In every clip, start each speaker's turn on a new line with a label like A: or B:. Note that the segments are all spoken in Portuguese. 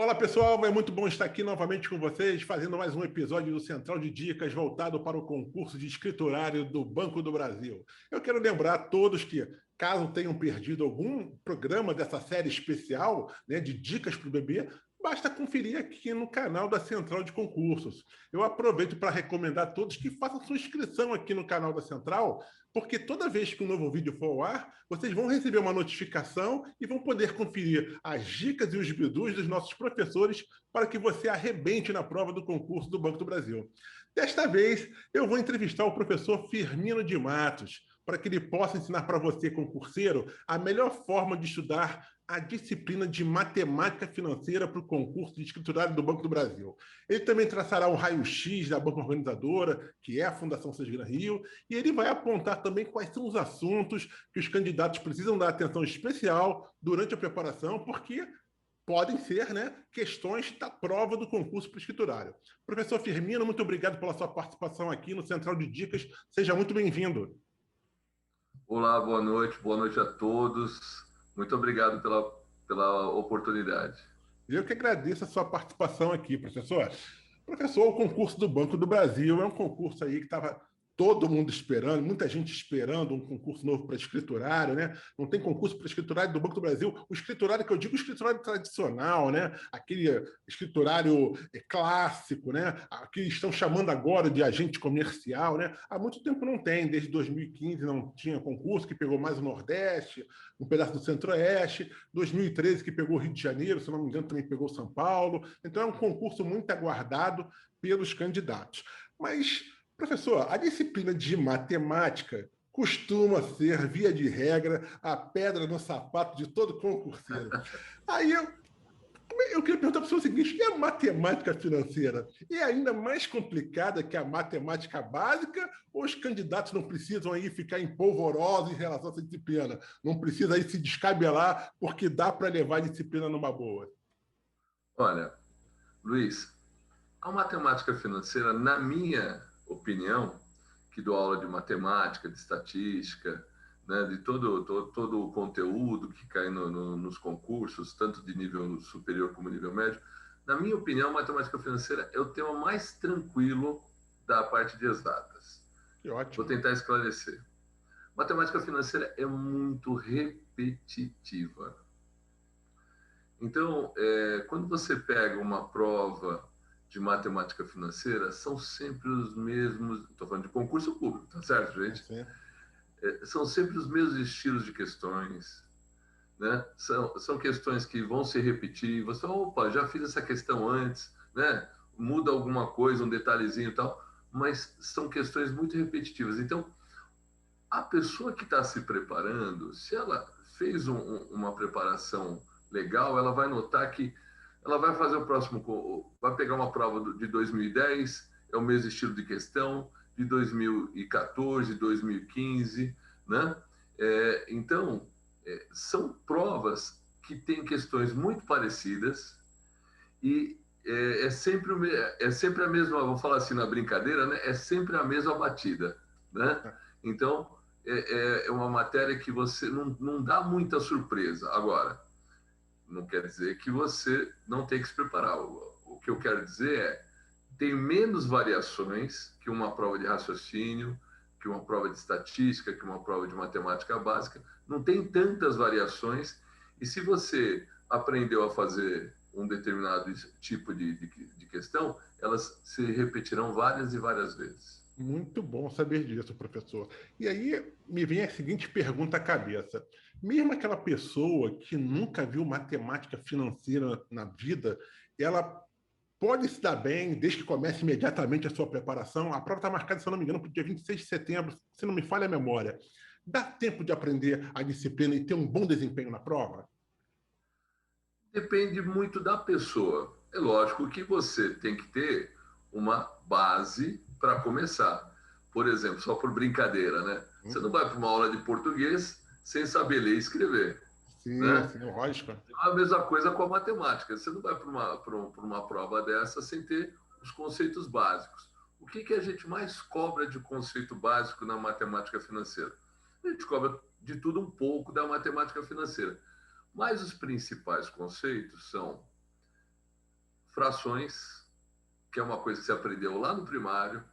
A: Olá, pessoal. É muito bom estar aqui novamente com vocês, fazendo mais um episódio do Central de Dicas voltado para o concurso de escriturário do Banco do Brasil. Eu quero lembrar a todos que, caso tenham perdido algum programa dessa série especial, né, de dicas para o bebê, basta conferir aqui no canal da Central de Concursos. Eu aproveito para recomendar a todos que façam sua inscrição aqui no canal da Central, porque toda vez que um novo vídeo for ao ar, vocês vão receber uma notificação e vão poder conferir as dicas e os bidus dos nossos professores para que você arrebente na prova do concurso do Banco do Brasil. Desta vez, eu vou entrevistar o professor Firmino de Matos, para que ele possa ensinar para você, concurseiro, a melhor forma de estudar a disciplina de matemática financeira para o concurso de escriturário do Banco do Brasil. Ele também traçará um raio-x da banca organizadora, que é a Fundação Sesgran Rio, e ele vai apontar também quais são os assuntos que os candidatos precisam dar atenção especial durante a preparação, porque podem ser, né, questões da prova do concurso para o escriturário. Professor Firmino, muito obrigado pela sua participação aqui no Central de Dicas. Seja muito bem-vindo.
B: Olá, boa noite a todos. Muito obrigado pela oportunidade.
A: Eu que agradeço a sua participação aqui, professor. Professor, o concurso do Banco do Brasil é um concurso aí que estava todo mundo esperando, muita gente esperando um concurso novo para escriturário, né? Não tem concurso para escriturário do Banco do Brasil. O escriturário que eu digo, o escriturário tradicional, né? Aquele escriturário clássico, né? Que estão chamando agora de agente comercial, né? Há muito tempo não tem, desde 2015 não tinha concurso, que pegou mais o Nordeste, um pedaço do Centro-Oeste, 2013 que pegou o Rio de Janeiro, se não me engano também pegou São Paulo. Então é um concurso muito aguardado pelos candidatos. Mas professor, a disciplina de matemática costuma ser, via de regra, a pedra no sapato de todo concurseiro. Aí eu queria perguntar para o senhor o seguinte: e a matemática financeira? É ainda mais complicada que a matemática básica, ou os candidatos não precisam aí ficar empolvorosos em relação a essa disciplina? Não precisa aí se descabelar, porque dá para levar a disciplina numa boa?
B: Olha, Luiz, a matemática financeira, na minha opinião, que dou aula de matemática, de estatística, né, de todo o conteúdo que cai nos concursos, tanto de nível superior como nível médio, na minha opinião, a matemática financeira é o tema mais tranquilo da parte de exatas.
A: Que ótimo.
B: Vou tentar esclarecer. Matemática financeira é muito repetitiva. Então, quando você pega uma prova de matemática financeira, são sempre os mesmos. Estou falando de concurso público, tá certo, gente?
A: Sim.
B: São sempre os mesmos estilos de questões, né? São questões que vão se repetir. Você, opa, já fiz essa questão antes, né? Muda alguma coisa, um detalhezinho e tal, mas são questões muito repetitivas. Então, a pessoa que está se preparando, se ela fez uma preparação legal, ela vai notar que ela vai fazer o próximo, vai pegar uma prova de 2010, é o mesmo estilo de questão, de 2014, 2015, né? Então, são provas que têm questões muito parecidas e é sempre a mesma, vou falar assim na brincadeira, né? É sempre a mesma batida, né? Então, é uma matéria que você não dá muita surpresa. Agora, não quer dizer que você não tem que se preparar. O que eu quero dizer tem menos variações que uma prova de raciocínio, que uma prova de estatística, que uma prova de matemática básica. Não tem tantas variações. E se você aprendeu a fazer um determinado tipo de questão, elas se repetirão várias e várias vezes.
A: Muito bom saber disso, professor. E aí me vem a seguinte pergunta à cabeça: mesmo aquela pessoa que nunca viu matemática financeira na vida, ela pode se dar bem desde que comece imediatamente a sua preparação? A prova está marcada, se eu não me engano, para o dia 26 de setembro, se não me falha a memória. Dá tempo de aprender a disciplina e ter um bom desempenho na prova?
B: Depende muito da pessoa. É lógico que você tem que ter uma base para começar. Por exemplo, só por brincadeira, né? Você não vai para uma aula de português sem saber ler e escrever,
A: Sim,
B: né?
A: sim, lógico.
B: É a mesma coisa com a matemática. Você não vai para uma prova dessa sem ter os conceitos básicos. O que a gente mais cobra de conceito básico na matemática financeira? A gente cobra de tudo um pouco da matemática financeira. Mas os principais conceitos são frações, que é uma coisa que você aprendeu lá no primário,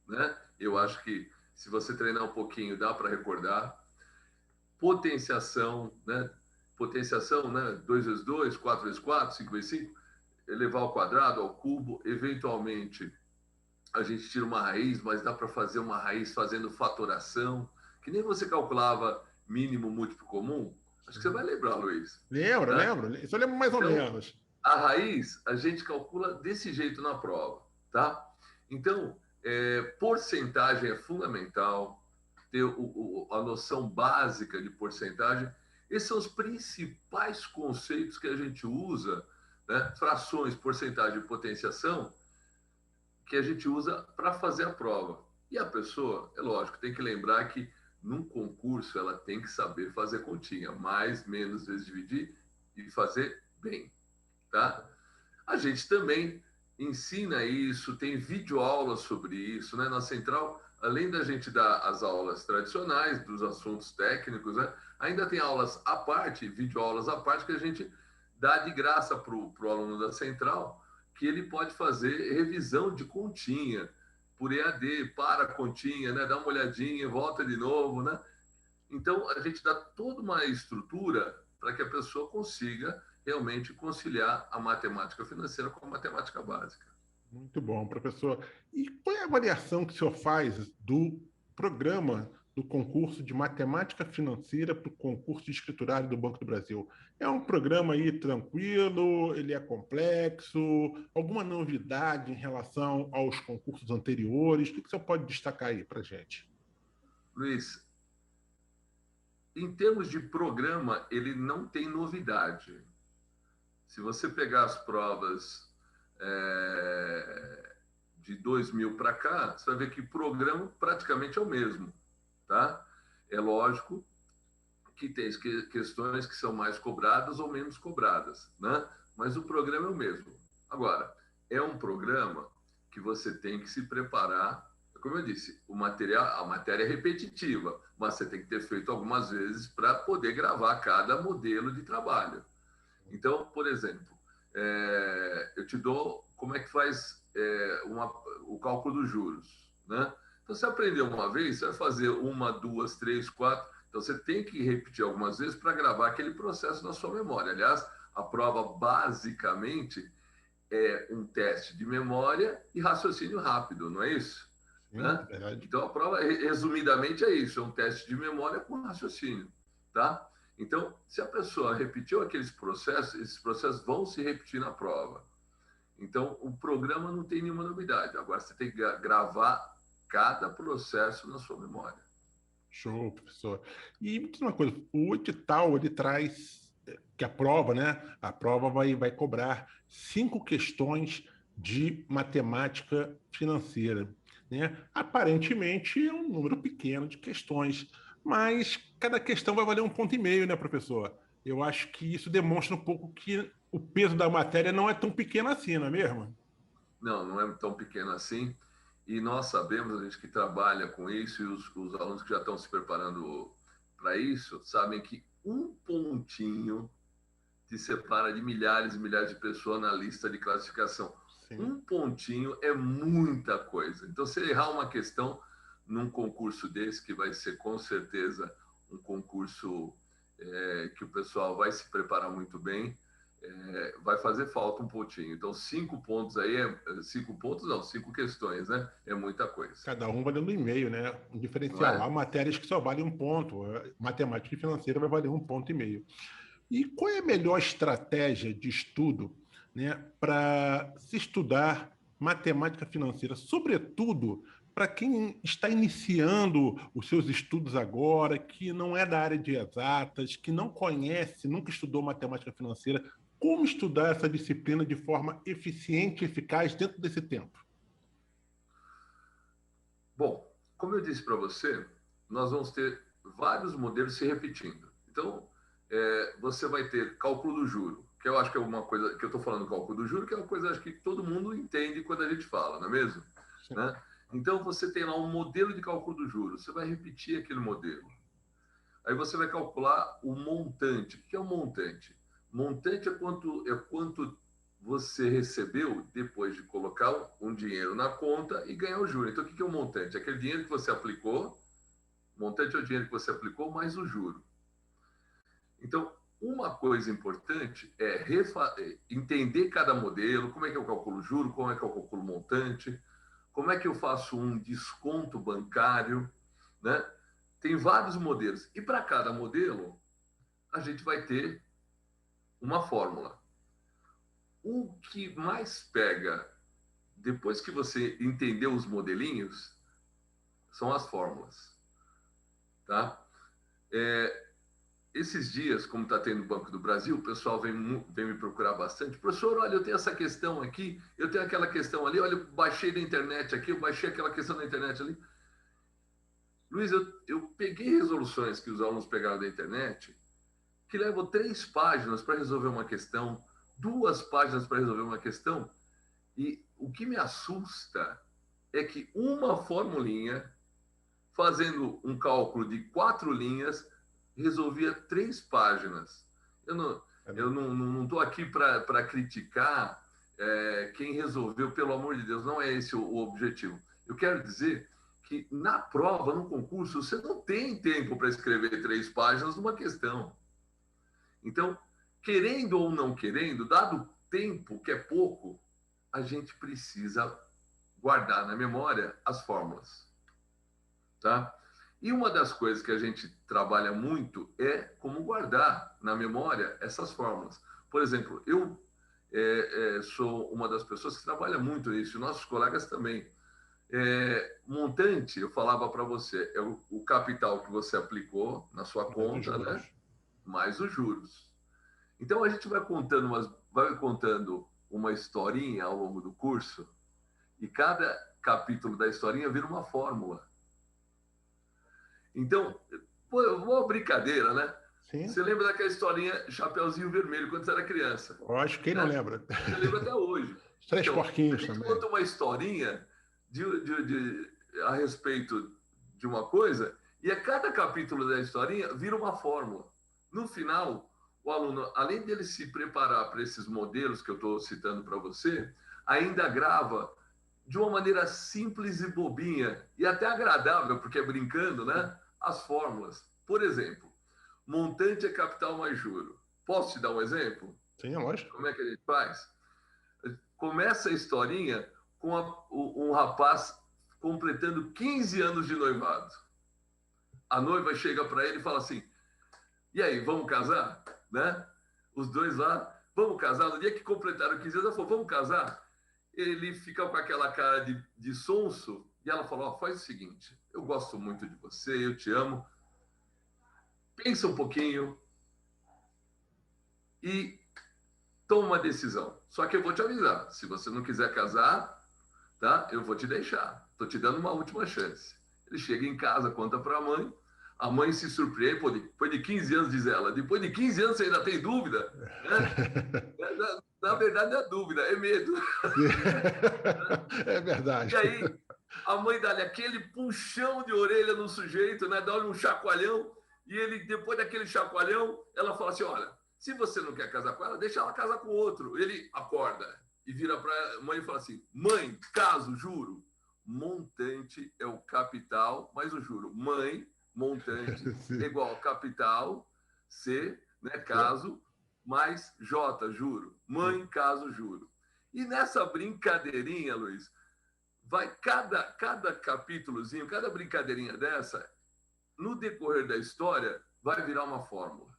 B: né? Eu acho que se você treinar um pouquinho, dá para recordar. Potenciação, né? Potenciação, né? 2 vezes 2, 4 vezes 4, 5 vezes 5, elevar ao quadrado, ao cubo. Eventualmente, a gente tira uma raiz, mas dá para fazer uma raiz fazendo fatoração, que nem você calculava mínimo, múltiplo comum. Acho que você vai lembrar, Luiz.
A: Lembro,
B: Né?
A: lembro. Isso eu lembro mais ou
B: Então,
A: menos.
B: a raiz a gente calcula desse jeito na prova, tá? Então, porcentagem é fundamental, ter a noção básica de porcentagem. Esses são os principais conceitos que a gente usa, né? Frações, porcentagem e potenciação, que a gente usa para fazer a prova. E a pessoa, é lógico, tem que lembrar que num concurso ela tem que saber fazer continha, mais, menos vezes dividir e fazer bem, tá? A gente também ensina isso, tem videoaulas sobre isso, né? Na Central, além da gente dar as aulas tradicionais dos assuntos técnicos, né? Ainda tem aulas à parte, videoaulas à parte, que a gente dá de graça para o aluno da Central, que ele pode fazer revisão de continha, por EAD, para a continha, né? Dá uma olhadinha, volta de novo, né? Então, a gente dá toda uma estrutura para que a pessoa consiga realmente conciliar a matemática financeira com a matemática básica.
A: Muito bom, professor. E qual é a avaliação que o senhor faz do programa do concurso de matemática financeira para o concurso de escriturário do Banco do Brasil? É um programa aí tranquilo? Ele é complexo? Alguma novidade em relação aos concursos anteriores? O que o senhor pode destacar aí para a gente?
B: Luiz, em termos de programa, ele não tem novidade. Se você pegar as provas de 2000 para cá, você vai ver que o programa praticamente é o mesmo, tá? É lógico que tem questões que são mais cobradas ou menos cobradas, né? Mas o programa é o mesmo. Agora, é um programa que você tem que se preparar. Como eu disse, a matéria é repetitiva, mas você tem que ter feito algumas vezes para poder gravar cada modelo de trabalho. Então, por exemplo, eu te dou como é que faz o cálculo dos juros, né? Então, você aprendeu uma vez, você vai fazer uma, duas, três, quatro. Então, você tem que repetir algumas vezes para gravar aquele processo na sua memória. Aliás, a prova basicamente é um teste de memória e raciocínio rápido, não é isso?
A: Sim, é
B: Né?
A: verdade.
B: Então, a prova, resumidamente, é isso: é um teste de memória com raciocínio, tá? Então, se a pessoa repetiu aqueles processos, esses processos vão se repetir na prova. Então, o programa não tem nenhuma novidade. Agora, você tem que gravar cada processo na sua memória.
A: Show, professor. E me diz uma coisa, o edital, ele traz que a prova, né? A prova vai cobrar 5 questões de matemática financeira, né? Aparentemente é um número pequeno de questões, mas cada questão vai valer 1,5 ponto, né, professor? Eu acho que isso demonstra um pouco que o peso da matéria não é tão pequeno assim, não é mesmo?
B: Não, não é tão pequeno assim. E nós sabemos, a gente que trabalha com isso, e os alunos que já estão se preparando para isso, sabem que um pontinho te separa de milhares e milhares de pessoas na lista de classificação.
A: Sim.
B: Um pontinho é muita coisa. Então, se errar uma questão num concurso desse, que vai ser com certeza um concurso que o pessoal vai se preparar muito bem, vai fazer falta um pontinho. Então, 5 pontos aí, 5 pontos não, 5 questões, né? É muita coisa.
A: Cada um valendo 1,5, né? Um
B: Não
A: diferencial. Há
B: é?
A: matérias que só valem 1 ponto. Matemática e financeira vai valer 1,5 ponto. E qual é a melhor estratégia de estudo, né, para se estudar matemática financeira, sobretudo para quem está iniciando os seus estudos agora, que não é da área de exatas, que não conhece, nunca estudou matemática financeira? Como estudar essa disciplina de forma eficiente e eficaz dentro desse tempo?
B: Bom, como eu disse para você, nós vamos ter vários modelos se repetindo. Então, você vai ter cálculo do juro, que eu acho que é uma coisa que eu estou falando, cálculo do juro, que é uma coisa acho que todo mundo entende quando a gente fala, não é mesmo?
A: Sim.
B: Né? Então, você tem lá um modelo de cálculo do juro, você vai repetir aquele modelo. Aí você vai calcular o montante. O que é o montante? Montante é quanto você recebeu depois de colocar um dinheiro na conta e ganhar o juro. Então, o que é o montante? Aquele dinheiro que você aplicou, montante é o dinheiro que você aplicou mais o juro. Então, uma coisa importante é entender cada modelo, como é que eu calculo o juro, como é que eu calculo o montante, como é que eu faço um desconto bancário, né? Tem vários modelos. E para cada modelo, a gente vai ter uma fórmula. O que mais pega, depois que você entendeu os modelinhos, são as fórmulas. Tá? Esses dias, como está tendo o Banco do Brasil, o pessoal vem me procurar bastante. Professor, olha, eu tenho essa questão aqui, eu tenho aquela questão ali, olha, eu baixei da internet aqui, eu baixei aquela questão da internet ali. Luiz, eu peguei resoluções que os alunos pegaram da internet, que levam 3 páginas para resolver uma questão, 2 páginas para resolver uma questão, e o que me assusta é que uma formulinha, fazendo um cálculo de 4 linhas, resolvia 3 páginas. Eu não estou aqui para criticar quem resolveu, pelo amor de Deus, não é esse o objetivo. Eu quero dizer que na prova, no concurso, você não tem tempo para escrever 3 páginas numa questão. Então, querendo ou não querendo, dado o tempo, que é pouco, a gente precisa guardar na memória as fórmulas. Tá? E uma das coisas que a gente trabalha muito é como guardar na memória essas fórmulas. Por exemplo, eu sou uma das pessoas que trabalha muito isso, e nossos colegas também. Montante, eu falava para você, é o capital que você aplicou na sua conta, né? Mais os juros. Então, a gente vai contando uma historinha ao longo do curso, e cada capítulo da historinha vira uma fórmula. Então, uma brincadeira, né? Sim. Você lembra daquela historinha Chapeuzinho Vermelho, quando você era criança?
A: Eu acho que quem não lembra.
B: Você lembra até hoje.
A: Os 3 porquinhos
B: também. A gente
A: também.
B: conta uma historinha a respeito de uma coisa, e a cada capítulo da historinha vira uma fórmula. No final, o aluno, além dele se preparar para esses modelos que eu estou citando para você, ainda grava de uma maneira simples e bobinha, e até agradável, porque é brincando, né? As fórmulas. Por exemplo, montante é capital mais juro. Posso te dar um exemplo?
A: Sim, é lógico.
B: Como é que a gente faz? Começa a historinha com um rapaz completando 15 anos de noivado. A noiva chega para ele e fala assim, e aí, vamos casar? Né? Os dois lá, vamos casar? No dia que completaram 15 anos, ela falou, vamos casar? Ele fica com aquela cara de sonso, e ela falou, faz o seguinte, eu gosto muito de você, eu te amo, pensa um pouquinho e toma uma decisão. Só que eu vou te avisar, se você não quiser casar, tá? Eu vou te deixar, estou te dando uma última chance. Ele chega em casa, conta para a mãe se surpreende, pô, depois de 15 anos, diz ela, depois de 15 anos você ainda tem dúvida? Né? Na verdade, não é dúvida, é medo.
A: É verdade.
B: E aí, a mãe dá-lhe aquele puxão de orelha no sujeito, né? Dá-lhe um chacoalhão, e ele, depois daquele chacoalhão, ela fala assim, olha, se você não quer casar com ela, deixa ela casar com outro. Ele acorda e vira para a mãe e fala assim, mãe, caso, juro. Montante é o capital mais o juro. Mãe, montante, igual capital, C, né, caso, mais J, juro. Mãe, caso, juro. E nessa brincadeirinha, Luiz, vai cada capítulozinho, cada brincadeirinha dessa, no decorrer da história, vai virar uma fórmula.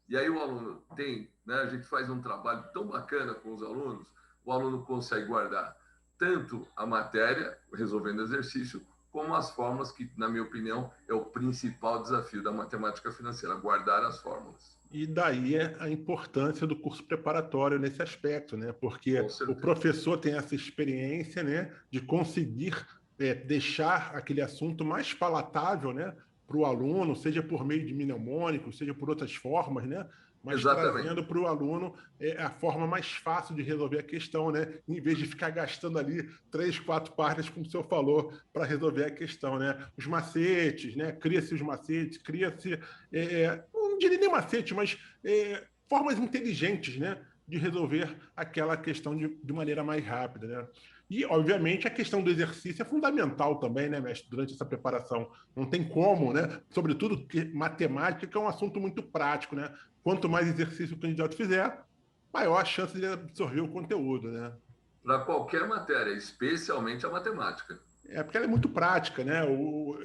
B: E aí o aluno tem, né, a gente faz um trabalho tão bacana com os alunos, o aluno consegue guardar tanto a matéria, resolvendo exercício, como as fórmulas, que, na minha opinião, é o principal desafio da matemática financeira, guardar as fórmulas.
A: E daí a importância do curso preparatório nesse aspecto, né? Porque o professor tem essa experiência, né, de conseguir deixar aquele assunto mais palatável, né, para o aluno, seja por meio de mnemônico, seja por outras formas, né? Mas trazendo para o aluno a forma mais fácil de resolver a questão, né? Em vez de ficar gastando ali 3, 4 páginas, como o senhor falou, para resolver a questão, né? Os macetes, né? Cria-se os macetes, cria-se, não diria nem macete, mas formas inteligentes, né? de resolver aquela questão de maneira mais rápida, né? E, obviamente, a questão do exercício é fundamental também, né, mestre, durante essa preparação. Não tem como, né? Sobretudo que matemática é um assunto muito prático, né? Quanto mais exercício o candidato fizer, maior a chance de absorver o conteúdo, né?
B: Para qualquer matéria, especialmente a matemática.
A: É porque ela é muito prática, né?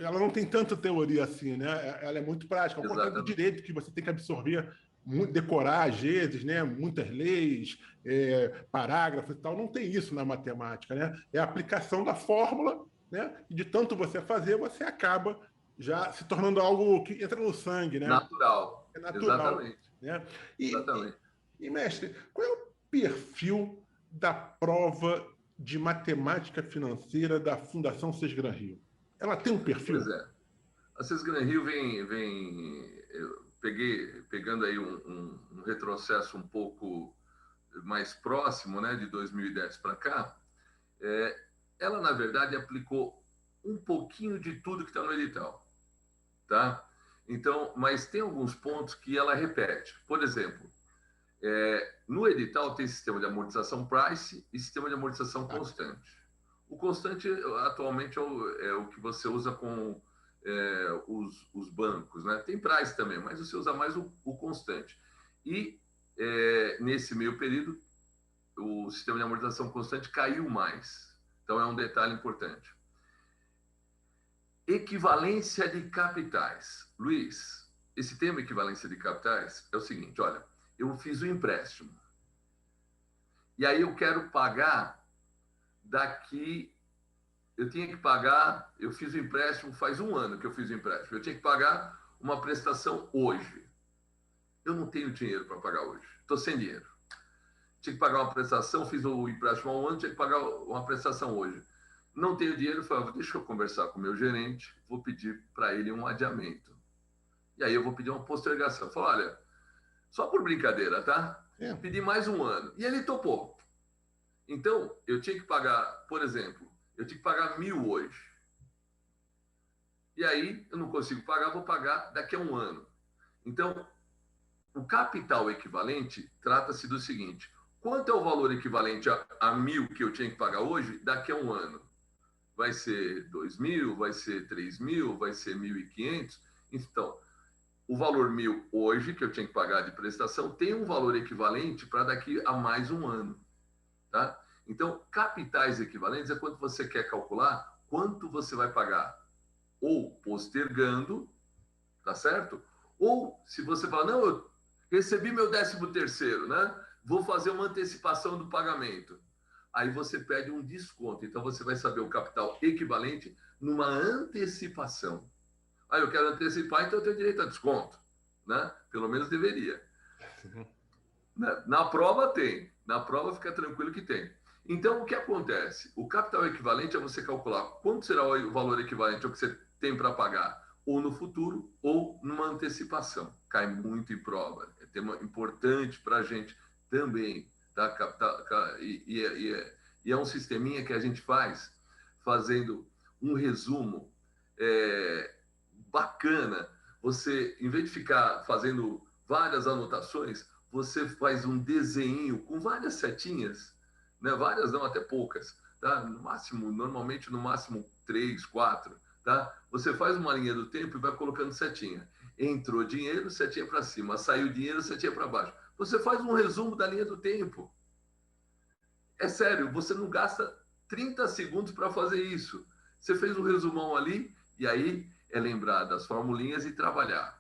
A: Ela não tem tanta teoria assim, né? Ela é muito prática, ao contrário do
B: Exatamente.
A: direito, que você tem que absorver, decorar às vezes, né? Muitas leis, parágrafos e tal. Não tem isso na matemática, né? É a aplicação da fórmula, né? E de tanto você fazer, você acaba já se tornando algo que entra no sangue, né?
B: Natural.
A: É natural,
B: Exatamente.
A: né?
B: Exatamente.
A: Mestre, qual é o perfil da prova de matemática financeira da Fundação Sesgran Rio? Ela tem um
B: Pois
A: perfil?
B: é. A Cisgran Rio pegando aí um retrocesso um pouco mais próximo, né, de 2010 para cá, ela, na verdade, aplicou um pouquinho de tudo que está no edital, tá? Então, mas tem alguns pontos que ela repete. Por exemplo, no edital tem sistema de amortização price e sistema de amortização constante. O constante, atualmente, é o que você usa com os bancos, né? Tem price também, mas você usa mais o constante. E, nesse meio período, o sistema de amortização constante caiu mais. Então, é um detalhe importante. Equivalência de capitais. Luiz, esse tema equivalência de capitais é o seguinte, olha, eu fiz o empréstimo. E aí eu quero pagar daqui... Eu tinha que pagar... Eu fiz o empréstimo, faz um ano que eu fiz o empréstimo. Eu tinha que pagar uma prestação hoje. Eu não tenho dinheiro para pagar hoje. Estou sem dinheiro. Tinha que pagar uma prestação, fiz o empréstimo há um ano, tinha que pagar uma prestação hoje. Não tenho dinheiro, falei, deixa eu conversar com o meu gerente, vou pedir para ele um adiamento. E aí eu vou pedir uma postergação. Falei, olha, só por brincadeira, tá?
A: É.
B: Pedi mais um ano. E ele topou. Então, eu tinha que pagar, por exemplo, eu tinha que pagar 1.000 hoje. E aí, eu não consigo pagar, vou pagar daqui a um ano. Então, o capital equivalente trata-se do seguinte, quanto é o valor equivalente a 1.000 que eu tinha que pagar hoje daqui a um ano? Vai ser 2.000, vai ser 3.000, vai ser 1.500? Então, o valor 1.000 hoje, que eu tinha que pagar de prestação, tem um valor equivalente para daqui a mais um ano. Tá? Então, capitais equivalentes é quando você quer calcular quanto você vai pagar ou postergando, tá certo? Ou se você fala, não, eu recebi meu 13º, né? Vou fazer uma antecipação do pagamento. Aí você pede um desconto. Então, você vai saber o capital equivalente numa antecipação. Ah, eu quero antecipar, então eu tenho direito a desconto, né? Pelo menos deveria. Na prova tem. Na prova fica tranquilo que tem. Então, o que acontece? O capital equivalente é você calcular quanto será o valor equivalente ao que você tem para pagar, ou no futuro, ou numa antecipação. Cai muito em prova. É tema importante para a gente também. Tá? E é um sisteminha que a gente faz, fazendo um resumo bacana. Você, em vez de ficar fazendo várias anotações, você faz um desenho com várias setinhas, né? Várias não, até poucas, tá? No máximo, normalmente no máximo 3, 4, tá? Você faz uma linha do tempo e vai colocando setinha. Entrou dinheiro, setinha para cima. Saiu dinheiro, setinha para baixo. Você faz um resumo da linha do tempo. É sério, você não gasta 30 segundos para fazer isso. Você fez um resumão ali e aí é lembrar das formulinhas e trabalhar.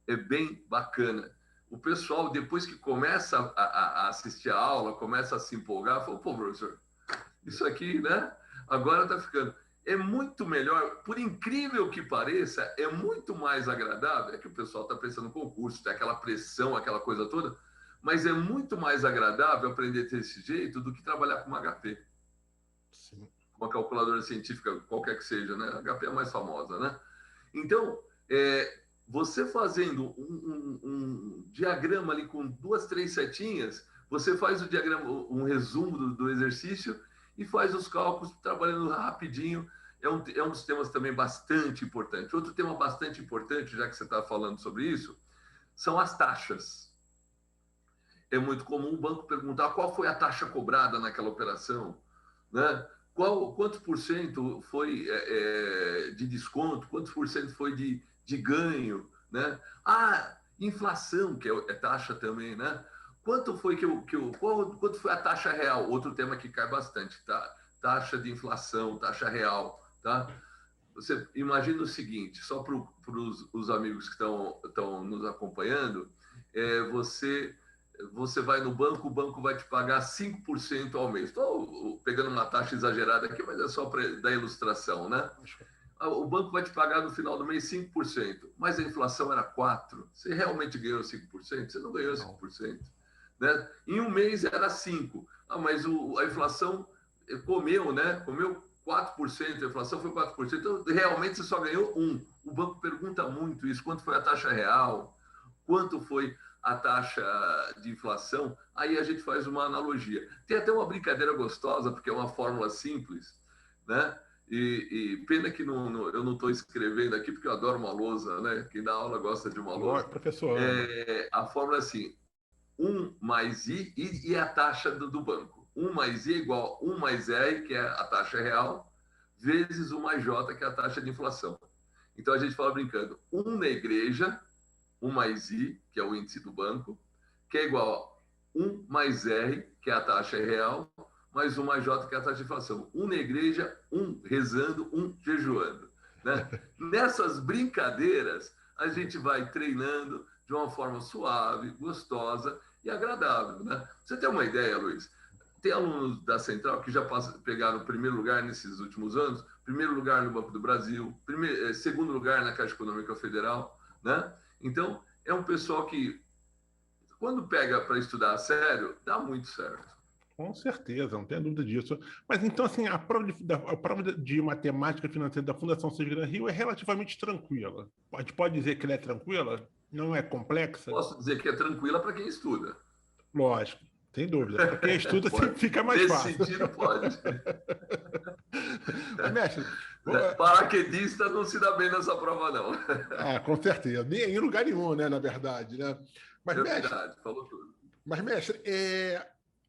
B: É bem bacana. O pessoal, depois que começa a assistir a aula, começa a se empolgar, fala, pô, professor, isso aqui, né? Agora está ficando. É muito melhor, por incrível que pareça, é muito mais agradável. É que o pessoal está pensando no concurso, tem aquela pressão, aquela coisa toda, mas é muito mais agradável aprender desse jeito do que trabalhar com uma HP. Sim. Uma calculadora científica, qualquer que seja, né? A HP é a mais famosa, né? Então, você fazendo um diagrama ali com 2, 3 setinhas, você faz o diagrama, um resumo do exercício e faz os cálculos trabalhando rapidinho. É um dos temas também bastante importante. Outro tema bastante importante, já que você está falando sobre isso, são as taxas. é muito comum o banco perguntar qual foi a taxa cobrada naquela operação, né? Quantos por cento foi de desconto, quantos por cento foi de ganho, né? Ah, inflação, que é taxa também, né? Quanto foi quanto foi a taxa real? Outro tema que cai bastante, tá? Taxa de inflação, taxa real, tá? Você imagina o seguinte, só para os amigos que estão nos acompanhando, você vai no banco, o banco vai te pagar 5% ao mês. Estou pegando uma taxa exagerada aqui, mas é só para dar ilustração, né? O banco vai te pagar no final do mês 5%, mas a inflação era 4%. Você realmente ganhou 5%? Você não ganhou 5%. Né? Em um mês era 5%. Ah, mas a inflação comeu, né? Comeu 4%, a inflação foi 4%. Então, realmente, você só ganhou 1%. O banco pergunta muito isso, quanto foi a taxa real, quanto foi a taxa de inflação, aí a gente faz uma analogia. Tem até uma brincadeira gostosa, porque é uma fórmula simples, né? E pena que eu não estou escrevendo aqui, porque eu adoro uma lousa, né? Quem dá aula gosta de uma lousa.
A: Professor.
B: A fórmula é assim, 1 mais I e a taxa do banco. 1 mais I é igual a 1 mais R, que é a taxa real, vezes 1 mais J, que é a taxa de inflação. Então a gente fala brincando, 1 na igreja, 1 mais I, que é o índice do banco, que é igual a 1 mais R, que é a taxa real, mais 1 mais J, que é a taxa de inflação. 1 na igreja, 1 rezando, 1 jejuando. Né? Nessas brincadeiras, a gente vai treinando de uma forma suave, gostosa e agradável. Né? Você tem uma ideia, Luiz? Tem alunos da Central que já pegaram o primeiro lugar nesses últimos anos, primeiro lugar no Banco do Brasil, segundo lugar na Caixa Econômica Federal, né? Então, é um pessoal que, quando pega para estudar a sério, dá muito certo.
A: Com certeza, não tenho dúvida disso. Mas então, assim, a prova de matemática financeira da Fundação Cisgrã Rio é relativamente tranquila. A gente pode dizer que ela é tranquila? Não é complexa?
B: Posso dizer que é tranquila para quem estuda.
A: Lógico, sem dúvida. Para quem estuda, sempre fica mais
B: Nesse
A: fácil.
B: sentido, pode.
A: Mas, mestre,
B: paraquedista não se dá bem nessa prova, não.
A: Com certeza. Nem em lugar nenhum, né, na verdade, né? Mas,
B: É
A: mestre,
B: verdade, falou tudo.
A: Mas, mestre,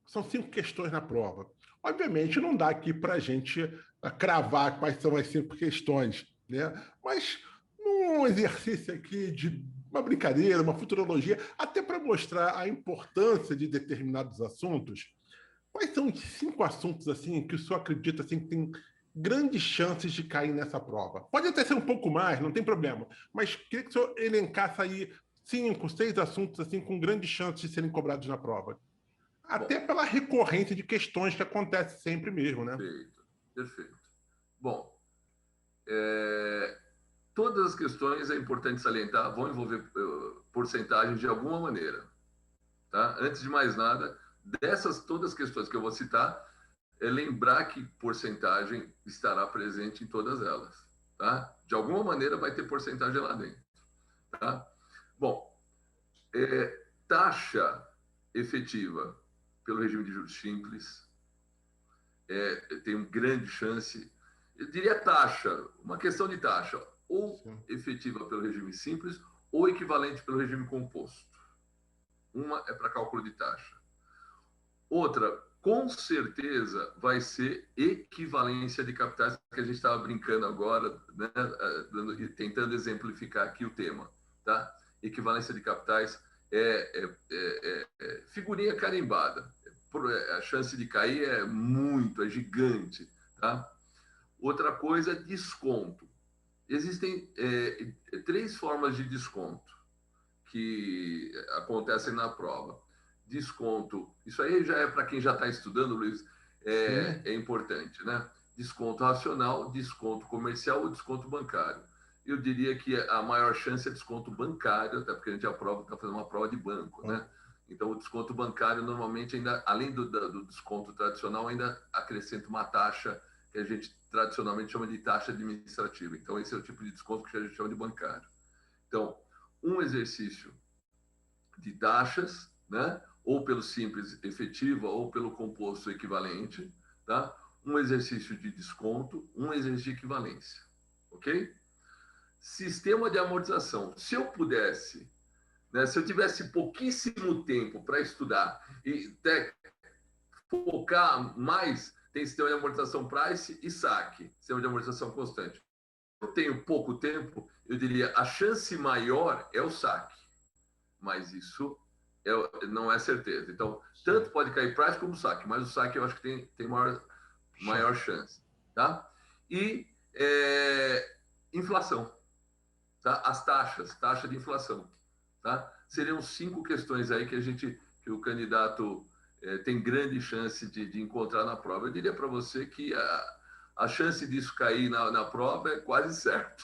A: são 5 questões na prova. Obviamente, não dá aqui para a gente cravar quais são as 5 questões, né? Mas num exercício aqui de uma brincadeira, uma futurologia, até para mostrar a importância de determinados assuntos, quais são os 5 assuntos assim que o senhor acredita assim, que tem grandes chances de cair nessa prova? Pode até ser um pouco mais, não tem problema, mas queria que o senhor elencasse aí 5, 6 assuntos assim com grandes chances de serem cobrados na prova. Até
B: Bom,
A: pela recorrência de questões que acontece sempre mesmo, né?
B: perfeito, perfeito. Bom, todas as questões, é importante salientar, vão envolver porcentagem de alguma maneira. Tá? Antes de mais nada, dessas todas as questões que eu vou citar, é lembrar que porcentagem estará presente em todas elas. Tá? De alguma maneira vai ter porcentagem lá dentro. Tá? Bom, taxa efetiva pelo regime de juros simples tem uma grande chance. Eu diria taxa, uma questão de taxa, ou
A: Sim.
B: efetiva pelo regime simples, ou equivalente pelo regime composto. Uma é para cálculo de taxa. Outra, com certeza, vai ser equivalência de capitais, que a gente estava brincando agora, né, tentando exemplificar aqui o tema. Tá? Equivalência de capitais figurinha carimbada. A chance de cair é gigante. Tá? Outra coisa, desconto. Existem 3 formas de desconto que acontecem na prova. Desconto, isso aí já é para quem já está estudando, Luiz, é importante, né? Desconto racional, desconto comercial ou desconto bancário. Eu diria que a maior chance é desconto bancário, até porque a gente está fazendo uma prova de banco, né? Então, o desconto bancário, normalmente, ainda, além do desconto tradicional, ainda acrescenta uma taxa que a gente tradicionalmente chama de taxa administrativa. Então, esse é o tipo de desconto que a gente chama de bancário. Então, um exercício de taxas, né? Ou pelo simples efetiva ou pelo composto equivalente, tá? Um exercício de desconto, um exercício de equivalência, ok? Sistema de amortização. Se eu pudesse, né? Se eu tivesse pouquíssimo tempo para estudar e até focar mais, tem sistema de amortização price e saque, sistema de amortização constante. Eu tenho pouco tempo, eu diria a chance maior é o saque, mas isso não é certeza. Então, tanto pode cair price como saque, mas o saque eu acho que tem maior chance. Tá? E inflação. Tá? As taxa de inflação. Tá? Seriam 5 questões aí que o candidato tem grande chance de encontrar na prova. Eu diria para você que a chance disso cair na prova é quase certa.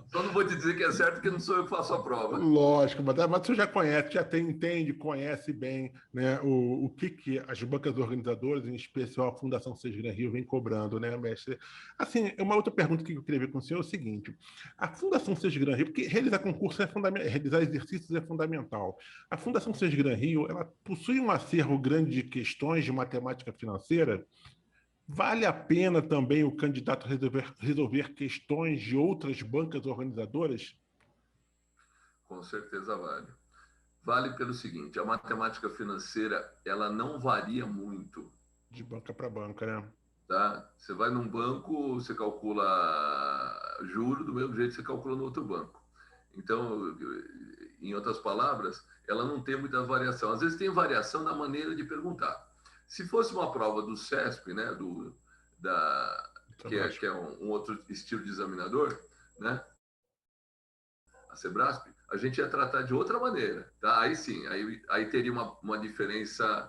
B: Só não vou te dizer que é certo, porque não sou eu que faço a prova.
A: Lógico, mas você já conhece, entende, conhece bem, né, o que as bancas organizadoras, em especial a Fundação Sesc Gran Rio, vem cobrando, né, mestre? Assim, uma outra pergunta que eu queria ver com o senhor é o seguinte: a Fundação Sesc Gran Rio, porque realizar concurso é fundamental, realizar exercícios é fundamental. A Fundação Sesc Gran Rio, ela possui um acervo grande de questões de matemática financeira. Vale a pena também o candidato resolver questões de outras bancas organizadoras?
B: Com certeza vale. Vale pelo seguinte, a matemática financeira, ela não varia muito.
A: De banca para banca, né?
B: Tá? Você vai num banco, você calcula juro do mesmo jeito que você calcula no outro banco. Então, em outras palavras, ela não tem muita variação. Às vezes tem variação na maneira de perguntar. Se fosse uma prova do CESP, né, que é um outro estilo de examinador, né, a Sebrasp, a gente ia tratar de outra maneira. Tá? Aí sim, aí teria uma diferença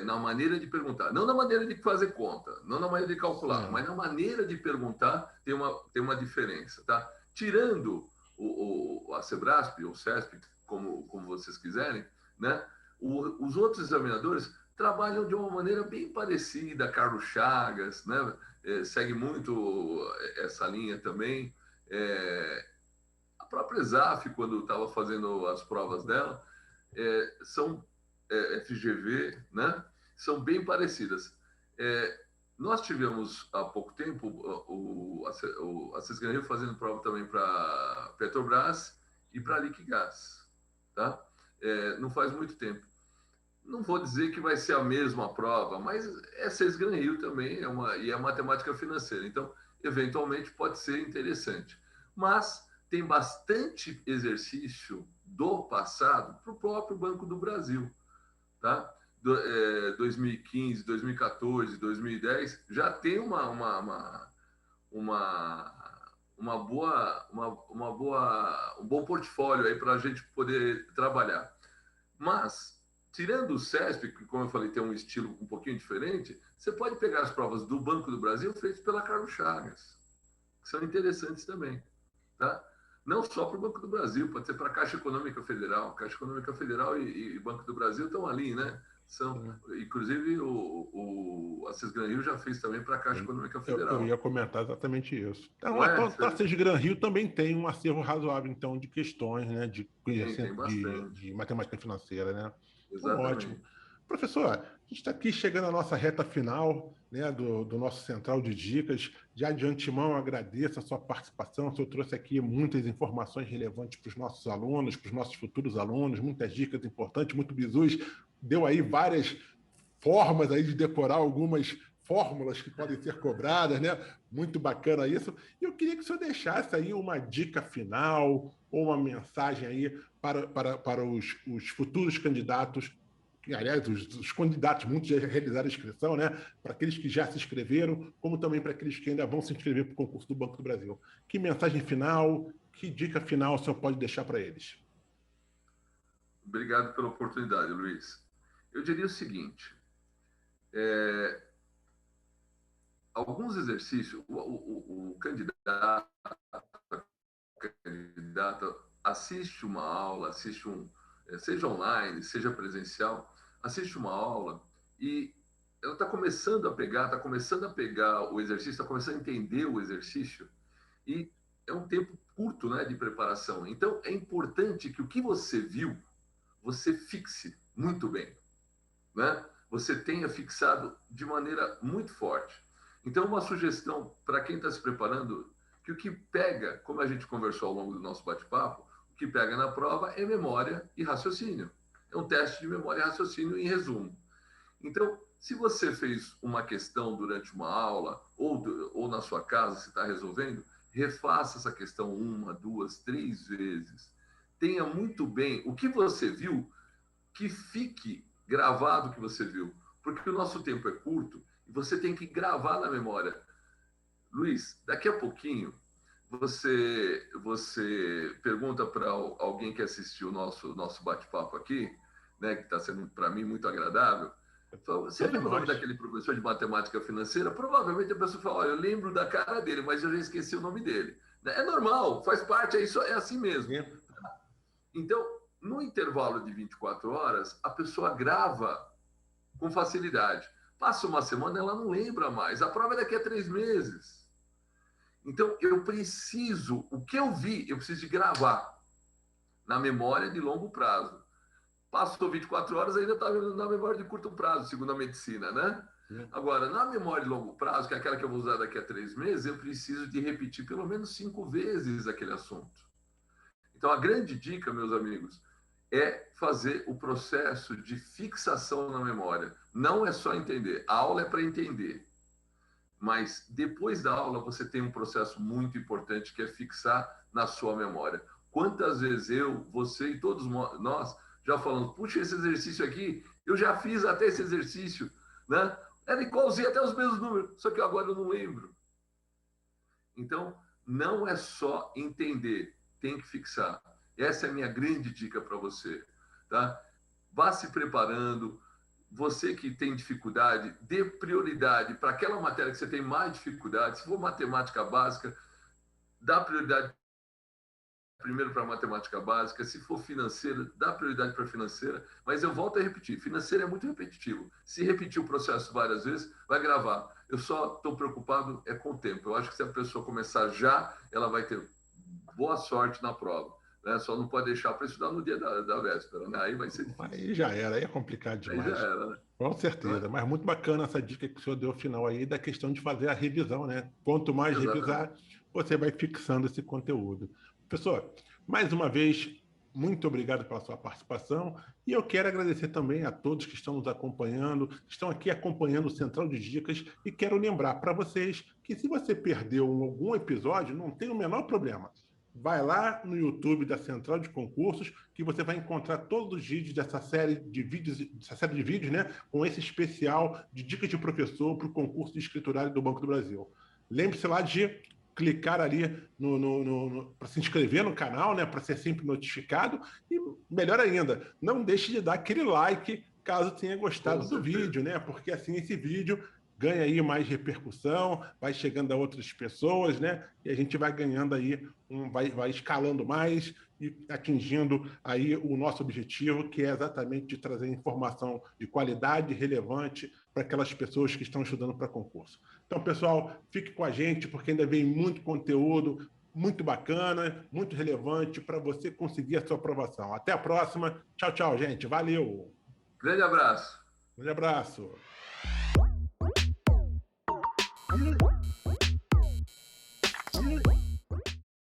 B: na maneira de perguntar. Não na maneira de fazer conta, não na maneira de calcular, mas na maneira de perguntar tem uma diferença. Tá? Tirando a Sebrasp ou o CESP, como vocês quiserem, né? Os outros examinadores trabalham de uma maneira bem parecida. Carlos Chagas, né? Segue muito essa linha também. A própria Exaf, quando estava fazendo as provas dela, são FGV, né? São bem parecidas. Nós tivemos há pouco tempo a Sesc Gran Rio fazendo prova também para Petrobras e para Liquigás. Tá? Não faz muito tempo. Não vou dizer que vai ser a mesma prova, mas é Sesc Gran Rio também, e é matemática financeira. Então, eventualmente, pode ser interessante. Mas tem bastante exercício do passado para o próprio Banco do Brasil. Tá? 2015, 2014, 2010, já tem um bom portfólio aí para a gente poder trabalhar. Mas, tirando o CESP, que, como eu falei, tem um estilo um pouquinho diferente, você pode pegar as provas do Banco do Brasil feitas pela Carlos Chagas, que são interessantes também. Tá? Não só para o Banco do Brasil, pode ser para a Caixa Econômica Federal. Caixa Econômica Federal e Banco do Brasil estão ali, né? Inclusive, a Sesc Gran Rio já fez também para a Caixa Econômica Federal.
A: Eu ia comentar exatamente isso. Então, a Sesc Gran Rio também tem um acervo razoável, então, de questões, né? De matemática financeira, né?
B: Exatamente.
A: Ótimo. Professor, a gente está aqui chegando à nossa reta final, né, do nosso Central de Dicas. Já de antemão, eu agradeço a sua participação. O senhor trouxe aqui muitas informações relevantes para os nossos alunos, para os nossos futuros alunos, muitas dicas importantes, muito bizus. Deu aí várias formas aí de decorar algumas fórmulas que podem ser cobradas, né? Muito bacana isso. E eu queria que o senhor deixasse aí uma dica final ou uma mensagem aí para os futuros candidatos, aliás, os candidatos, muitos já realizaram a inscrição, né? Para aqueles que já se inscreveram, como também para aqueles que ainda vão se inscrever para o concurso do Banco do Brasil. Que mensagem final, que dica final o senhor pode deixar para eles?
B: Obrigado pela oportunidade, Luiz. Eu diria o seguinte, alguns exercícios, o candidato assiste uma aula, seja online, seja presencial, assiste uma aula e ela está começando a pegar o exercício, está começando a entender o exercício e é um tempo curto, né, de preparação. Então, é importante que o que você viu, você fixe muito bem, né? Você tenha fixado de maneira muito forte. Então, uma sugestão para quem está se preparando, que o que pega, como a gente conversou ao longo do nosso bate-papo, que pega na prova é memória e raciocínio. É um teste de memória e raciocínio em resumo. Então, se você fez uma questão durante uma aula ou na sua casa, se está resolvendo, refaça essa questão 1, 2, 3 vezes. Tenha muito bem o que você viu, que fique gravado o que você viu. Porque o nosso tempo é curto e você tem que gravar na memória. Luiz, daqui a pouquinho, você pergunta para alguém que assistiu o nosso bate-papo aqui, né, que está sendo, para mim, muito agradável. Você lembra o nome daquele professor de matemática financeira? Provavelmente a pessoa fala, olha, eu lembro da cara dele, mas eu já esqueci o nome dele. É normal, faz parte, é assim mesmo. Então, no intervalo de 24 horas, a pessoa grava com facilidade. Passa uma semana, ela não lembra mais. A prova é daqui a 3 meses. Então, o que eu vi, eu preciso de gravar na memória de longo prazo. Passou 24 horas, ainda está na memória de curto prazo, segundo a medicina, né? Agora, na memória de longo prazo, que é aquela que eu vou usar daqui a 3 meses, eu preciso de repetir pelo menos 5 vezes aquele assunto. Então, a grande dica, meus amigos, é fazer o processo de fixação na memória. Não é só entender. A aula é para entender. Mas, depois da aula, você tem um processo muito importante que é fixar na sua memória. Quantas vezes você e todos nós já falamos, puxa, esse exercício aqui, eu já fiz até esse exercício, né? Era igualzinho, até os mesmos números, só que agora eu não lembro. Então, não é só entender, tem que fixar. Essa é a minha grande dica para você, tá? Vá se preparando. Você que tem dificuldade, dê prioridade para aquela matéria que você tem mais dificuldade. Se for matemática básica, dá prioridade primeiro para a matemática básica. Se for financeira, dá prioridade para a financeira. Mas eu volto a repetir, financeira é muito repetitivo. Se repetir o processo várias vezes, vai gravar. Eu só estou preocupado com o tempo. Eu acho que se a pessoa começar já, ela vai ter boa sorte na prova. Né? Só não pode deixar para estudar no dia da véspera. Né? Aí vai ser difícil.
A: Aí já era, aí é complicado demais.
B: Aí já era, né?
A: Com certeza, mas muito bacana essa dica que o senhor deu ao final aí da questão de fazer a revisão, né? Quanto mais revisar, você vai fixando esse conteúdo. Professor, mais uma vez, muito obrigado pela sua participação e eu quero agradecer também a todos que estão nos acompanhando, que estão aqui acompanhando o Central de Dicas e quero lembrar para vocês que se você perdeu algum episódio, não tem o menor problema. Vai lá no YouTube da Central de Concursos que você vai encontrar todos os vídeos dessa série de vídeos, né, com esse especial de dicas de professor para o concurso de escriturário do Banco do Brasil. Lembre-se lá de clicar ali para se inscrever no canal, né, para ser sempre notificado e, melhor ainda, não deixe de dar aquele like caso tenha gostado do vídeo, né, porque assim esse vídeo ganha aí mais repercussão, vai chegando a outras pessoas, né? E a gente vai ganhando aí, vai escalando mais e atingindo aí o nosso objetivo, que é exatamente de trazer informação de qualidade relevante para aquelas pessoas que estão estudando para concurso. Então, pessoal, fique com a gente, porque ainda vem muito conteúdo, muito bacana, muito relevante para você conseguir a sua aprovação. Até a próxima. Tchau, tchau, gente. Valeu.
B: Grande abraço.
A: Grande abraço.